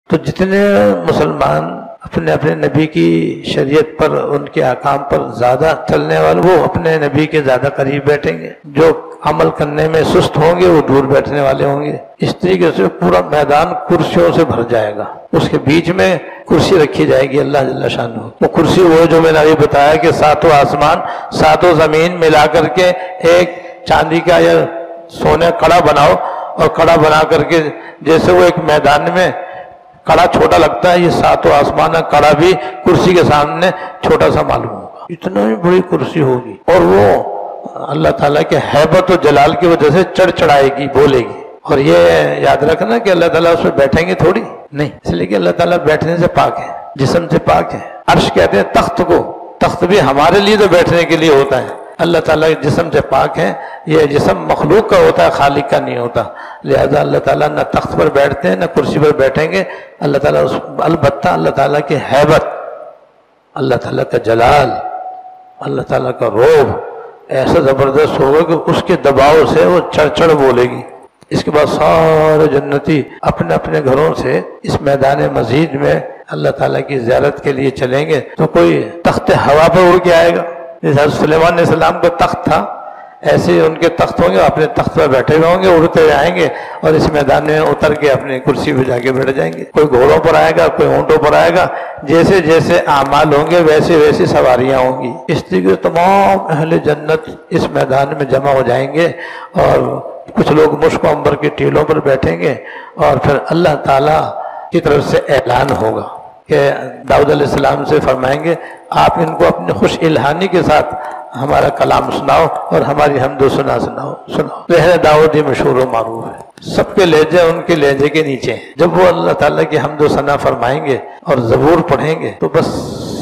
تو جتنے مسلمان اپنے اپنے نبی کی شریعت پر، ان کے احکام پر زیادہ چلنے والے، وہ اپنے نبی کے زیادہ قریب بیٹھیں گے، جو عمل کرنے میں سست ہوں گے وہ دور بیٹھنے والے ہوں گے۔ اس طریقے سے پورا میدان کرسیوں سے بھر جائے گا، اس کے بیچ میں کرسی رکھی جائے گی اللہ جل شانہ۔ وہ کرسی وہ جو میں نے ابھی بتایا کہ ساتوں آسمان ساتوں زمین ملا کر کے ایک چاندی کا یا سونے کڑا بناؤ، اور کڑا بنا کر کے جیسے وہ ایک میدان میں کڑا چھوٹا لگتا ہے، یہ ساتوں آسمان کا کڑا بھی کرسی کے سامنے چھوٹا سا معلوم ہوگا، اتنا ہی بڑی کرسی ہوگی، اور وہ اللہ تعالیٰ کے ہیبت و جلال کی وجہ سے چڑھ چڑھائے گی، بولے گی۔ اور یہ یاد رکھنا کہ اللہ تعالیٰ اس پہ بیٹھیں گے تھوڑی نہیں، اس لیے کہ اللہ تعالیٰ بیٹھنے سے پاک ہے، جسم سے پاک ہے۔ عرش کہتے ہیں تخت کو، تخت بھی ہمارے لیے تو بیٹھنے کے لیے ہوتا ہے، اللہ تعالیٰ کے جسم سے پاک ہے، یہ جسم مخلوق کا ہوتا ہے، خالق کا نہیں ہوتا، لہذا اللہ تعالیٰ نہ تخت پر بیٹھتے ہیں نہ کرسی پر بیٹھیں گے۔ اللہ تعالیٰ البتہ اللہ تعالیٰ کی ہیبت، اللہ تعالیٰ کا جلال، اللہ تعالیٰ کا روب ایسا زبردست ہوگا کہ اس کے دباؤ سے وہ چڑھ چڑھ بولے گی۔ اس کے بعد سارے جنتی اپنے اپنے گھروں سے اس میدان مزید میں اللہ تعالیٰ کی زیارت کے لیے چلیں گے، تو کوئی تخت ہوا پر اڑ کے آئے گا، جیسے حضرت سلیمان علیہ السلام کا تخت تھا، ایسے ہی ان کے تخت ہوں گے، اپنے تخت پر بیٹھے ہوئے ہوں گے، اڑتے ہوئے آئیں گے اور اس میدان میں اتر کے اپنی کرسی پہ جا کے بیٹھ جائیں گے۔ کوئی گھوڑوں پر آئے گا، کوئی اونٹوں پر آئے گا، جیسے جیسے اعمال ہوں گے ویسے ویسے سواریاں ہوں گی۔ اس طریقے تمام اہل جنت اس میدان میں جمع ہو جائیں گے، اور کچھ لوگ مشک و عنبر کی ٹیلوں پر بیٹھیں گے، اور پھر اللہ تعالیٰ کی طرف سے اعلان ہوگا کہ داؤد علیہ السلام سے فرمائیں گے آپ ان کو اپنے خوش الہانی کے ساتھ ہمارا کلام سناؤ اور ہماری حمد و ثنا سناؤ۔ لہجہ داؤدی مشہور و معروف ہے، سب کے لہجے ان کے لہجے کے نیچے ہیں۔ جب وہ اللہ تعالیٰ کی حمد و ثنا فرمائیں گے اور زبور پڑھیں گے تو بس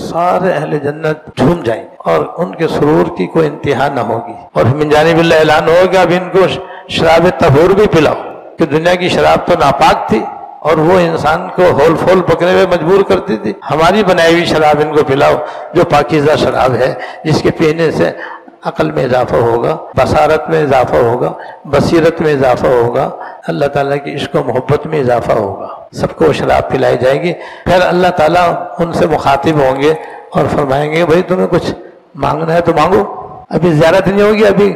سارے اہل جنت جھوم جائیں گے، اور ان کے سرور کی کوئی انتہا نہ ہوگی۔ اور من جانب اللہ اعلان ہوگا اب ان کو شراب طہور بھی پلاؤ، کہ دنیا کی شراب تو ناپاک تھی اور وہ انسان کو ہول پھول پکنے میں مجبور کرتی تھی، ہماری بنائی ہوئی شراب ان کو پلاؤ جو پاکیزہ شراب ہے، جس کے پینے سے عقل میں اضافہ ہوگا، بصارت میں اضافہ ہوگا، بصیرت میں اضافہ ہوگا، اللہ تعالیٰ کی عشق و محبت میں اضافہ ہوگا۔ سب کو شراب پلائی جائے گی۔ پھر اللہ تعالیٰ ان سے مخاطب ہوں گے اور فرمائیں گے بھائی تمہیں کچھ مانگنا ہے تو مانگو، ابھی زیارت نہیں ہوگی، ابھی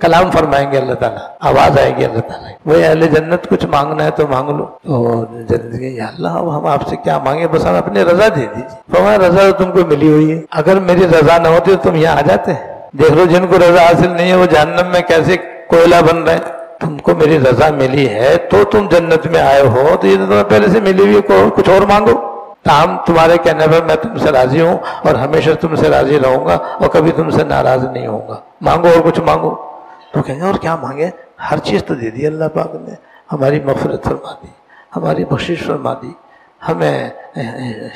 کلام فرمائیں گے اللہ تعالیٰ، آواز آئے گی اللہ تعالیٰ، وہی اہل جنت کچھ مانگنا ہے تو مانگ لو۔ تو جنت کہ یا اللہ اب ہم آپ سے کیا مانگے، بس ہم اپنی رضا دے دیجیے۔ فرمایا رضا تو تم کو ملی ہوئی ہے، اگر میری رضا نہ ہوتی تو تم یہاں آ جاتے۔ دیکھ لو جن کو رضا حاصل نہیں ہے وہ جہنم میں کیسے کوئلہ بن رہے ہیں، تم کو میری رضا ملی ہے تو تم جنت میں آئے ہو، تو یہ تو تمہیں پہلے سے ملی ہوئی ہے، کچھ اور مانگو۔ تاہم تمہارے کہنے پر میں تم سے راضی ہوں اور ہمیشہ تم سے راضی رہوں گا اور کبھی تم سے ناراض نہیں ہوں گا، مانگو اور کچھ مانگو۔ تو کہیں گے اور کیا مانگے، ہر چیز تو دے دی اللہ پاک نے، ہماری مغفرت فرما دی، ہماری بخشش فرما دی، ہمیں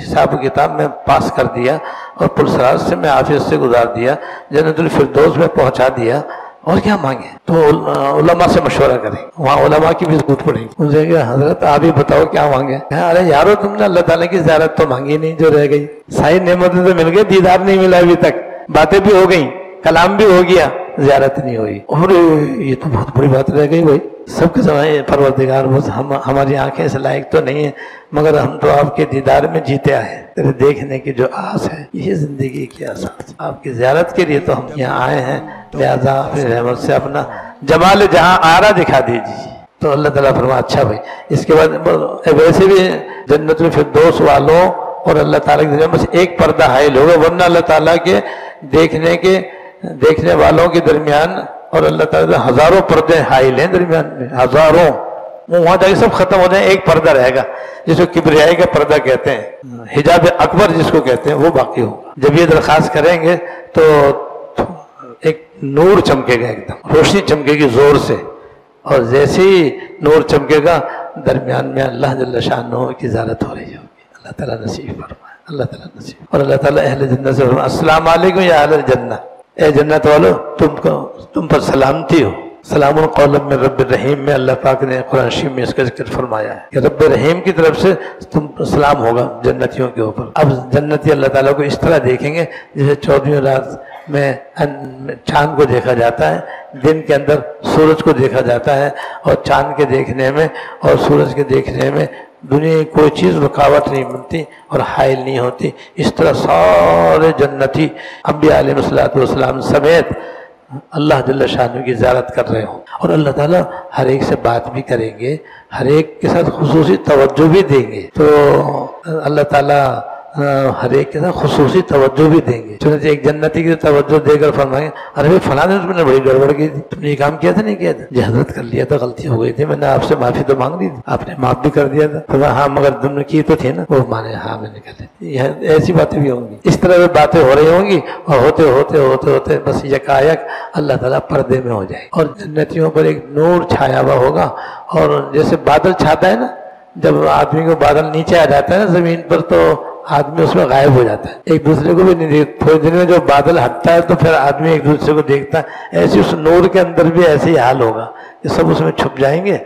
حساب کتاب میں پاس کر دیا اور پرسراج سے میں عافیت سے گزار دیا، جنت الفردوس میں پہنچا دیا، اور کیا مانگے۔ تو علماء سے مشورہ کریں، وہاں علماء کی بھی ضرورت پڑے گی، ان سے کہ حضرت آپ ہی بتاؤ کیا مانگے۔ ارے یارو تم نے اللہ تعالیٰ کی زیارت تو مانگی نہیں جو رہ گئی، ساری نعمتیں تو مل گئی، دیدار نہیں ملا ابھی تک، باتیں بھی ہو گئیں، کلام بھی ہو گیا، زیارت نہیں ہوئی، اور یہ تو بہت بڑی بات رہ گئی بھائی۔ سب کے سمجھے پروردگار بس ہماری آنکھیں اس لائق تو نہیں ہیں، مگر ہم تو آپ کے دیدار میں جیتے آئے، تیرے دیکھنے کی جو آس ہے یہ زندگی کی آسان، آپ کی زیارت کے لیے تو ہم یہاں آئے ہیں، لہذا اپنی رحمت سے اپنا جمال جہاں آرا دکھا دیجیے۔ تو اللہ تعالیٰ فرمایا اچھا بھائی۔ اس کے بعد ویسے بھی جنت الفردوس والوں اور اللہ تعالیٰ کی بس ایک پردہ حائل ہوگا، ورنہ اللہ تعالیٰ کے دیکھنے والوں کے درمیان اور اللہ تعالیٰ ہزاروں پردے حائل ہیں درمیان میں، ہزاروں، وہاں جا کے سب ختم ہو جائیں، ایک پردہ رہے گا جس کو کبریائی کا پردہ کہتے ہیں، حجاب اکبر جس کو کہتے ہیں، وہ باقی ہوگا۔ جب یہ درخواست کریں گے تو ایک نور چمکے گا، ایک دم روشنی چمکے گی زور سے، اور جیسے ہی نور چمکے گا درمیان میں اللہ جل شانہ کی زیارت ہو رہی ہوگی۔ اللہ تعالیٰ نصیب فرمائے، اللہ تعالیٰ نصیب۔ اور اللہ تعالیٰ اہل جنت سے فرمائے السلام علیکم یا اہل الجنہ، اے جنت والو تم پر سلامتی ہو، سلام قولا من رب الرحیم میں اللہ پاک نے قرآن شریف میں اس کا ذکر فرمایا ہے کہ رب رحیم کی طرف سے تم سلام ہوگا جنتیوں کے اوپر۔ اب جنتی اللہ تعالیٰ کو اس طرح دیکھیں گے جیسے 14ویں رات میں چاند کو دیکھا جاتا ہے، دن کے اندر سورج کو دیکھا جاتا ہے، اور چاند کے دیکھنے میں اور سورج کے دیکھنے میں دنیا کی کوئی چیز رکاوٹ نہیں بنتی اور حائل نہیں ہوتی۔ اس طرح سارے جنتی انبیاء علیہ السلام سمیت اللہ جل شانہ کی زیارت کر رہے ہوں، اور اللہ تعالیٰ ہر ایک سے بات بھی کریں گے، ہر ایک کے ساتھ خصوصی توجہ بھی دیں گے۔ تو اللہ تعالیٰ ہر ایک کے ساتھ خصوصی توجہ بھی دیں گے۔ چنانچہ ایک جنتی کی توجہ دے کر فرمائیں گے ارے بھائی فلاں نے تم نے بڑی گڑبڑ کی تھی، تم نے یہ کام کیا تھا نہیں کیا تھا؟ جی حضرت کر لیا تھا، غلطی ہو گئی تھی، میں نے آپ سے معافی تو مانگ لی تھی، آپ نے معاف بھی کر دیا تھا۔ فرمایا ہاں مگر تم نے کی تو تھی نا؟ وہ مانے ہاں میں نے کر لی۔ ایسی باتیں بھی ہوں گی، اس طرح سے باتیں ہو رہی ہوں گی، اور ہوتے ہوتے ہوتے ہوتے بس یکایک اللہ تعالیٰ پردے میں ہو جائے اور جنتیوں پر ایک نور چھایا ہوا ہوگا۔ اور جیسے بادل چھاتا ہے نا، جب آدمی کو بادل نیچے آ جاتا ہے نا زمین پر تو آدمی اس میں غائب ہو جاتا ہے، ایک دوسرے کو بھی نہیں دیکھتا۔ تھوڑے دن میں جو بادل ہٹتا ہے تو پھر آدمی ایک دوسرے کو دیکھتا ہے۔ ایسے اس نور کے اندر بھی ایسے ہی حال ہوگا کہ سب اس میں چھپ جائیں گے،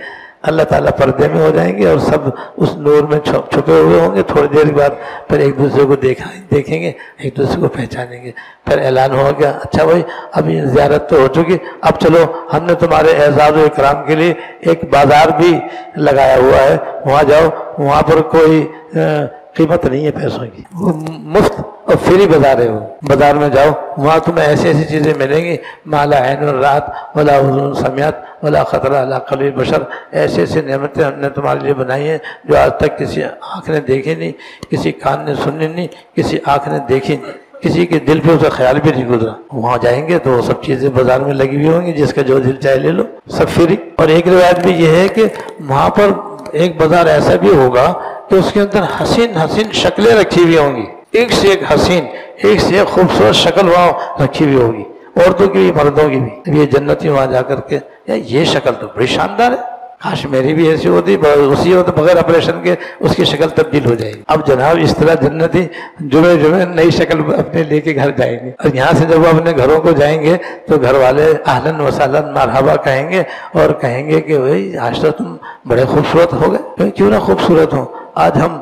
اللہ تعالیٰ پردے میں ہو جائیں گے اور سب اس نور میں چھپے ہوئے ہوں گے۔ تھوڑی دیر کے بعد پھر ایک دوسرے کو دیکھیں گے، ایک دوسرے کو پہچانیں گے، پھر اعلان ہو گیا اچھا بھائی اب یہ زیارت تو ہو چکی، اب چلو ہم نے تمہارے اعزاز و اکرام کے لیے ایک بازار بھی لگایا ہوا ہے، وہاں جاؤ، وہاں پر کوئی قیمت نہیں ہے پیسوں کی، وہ مفت اور فری بازار ہے۔ وہ بازار میں جاؤ، وہاں تمہیں ایسی ایسی چیزیں ملیں گی ما لا عین رات ولا اذن سمعت ولا خطر علی قلب بشر، ایسے ایسے نعمتیں ہم نے تمہارے لیے بنائی ہیں جو آج تک کسی آنکھ نے دیکھی نہیں، کسی کان نے سنی نہیں، کسی آنکھ نے دیکھی نہیں، کسی کے دل پہ اسے خیال بھی نہیں گزرا۔ وہاں جائیں گے تو وہ سب چیزیں بازار میں لگی ہوئی ہوں گی، جس کا جو دل چاہے لے لو، سب فری۔ اور ایک روایت بھی یہ ہے کہ وہاں پر ایک بازار ایسا بھی ہوگا کہ اس کے اندر حسین حسین شکلیں رکھی ہوئی ہوں گی، ایک سے ایک حسین، ایک سے ایک خوبصورت شکل وہاں رکھی ہوئی ہوگی، عورتوں کی بھی مردوں کی بھی۔ یہ جنتی وہاں جا کر کے یہ شکل تو بڑی شاندار ہے، کاش میری بھی ایسی ہوتی، اسی ہوتے بغیر آپریشن کے اس کی شکل تبدیل ہو جائے گی۔ اب جناب اس طرح جنتی جمعے نئی شکل اپنے لے کے گھر جائیں گے، اور یہاں سے جب وہ اپنے گھروں کو جائیں گے تو گھر والے اہلاً و سہلاً مرحبا کہیں گے اور کہیں گے کہ بھائی آج تو تم بڑے خوبصورت ہو گئے۔ کیوں نہ خوبصورت ہوں، آج ہم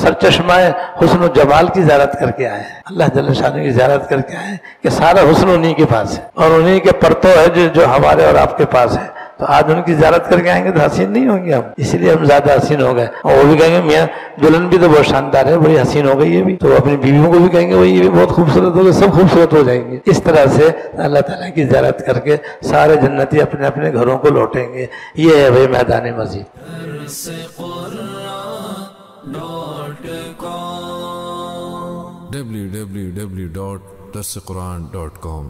سرچشمہ حسن و جمال کی زیارت کر کے آئے ہیں، اللہ جل شانہ کی زیارت کر کے آئے ہیں کہ سارا حسن انہی کے پاس ہے اور انہی کے پرتو ہے جو ہمارے اور آپ کے پاس ہے۔ تو آج ان کی زیارت کر کے آئیں گے تو حسین نہیں ہوں گے ہم، اسی لیے ہم زیادہ حسین ہو گئے۔ اور وہ بھی کہیں گے میاں دلہن بھی تو بہت شاندار ہے، بڑی حسین ہو گئی یہ بھی، تو اپنی بیویوں کو بھی کہیں گے وہ یہ بھی بہت خوبصورت ہو گئے، سب خوبصورت ہو جائیں گے۔ اس طرح سے اللہ تعالیٰ کی زیارت کر کے سارے جنتی اپنے اپنے گھروں کو لوٹیں گے۔ یہ ہے بھائی میدان مزید۔ www.darsequran.com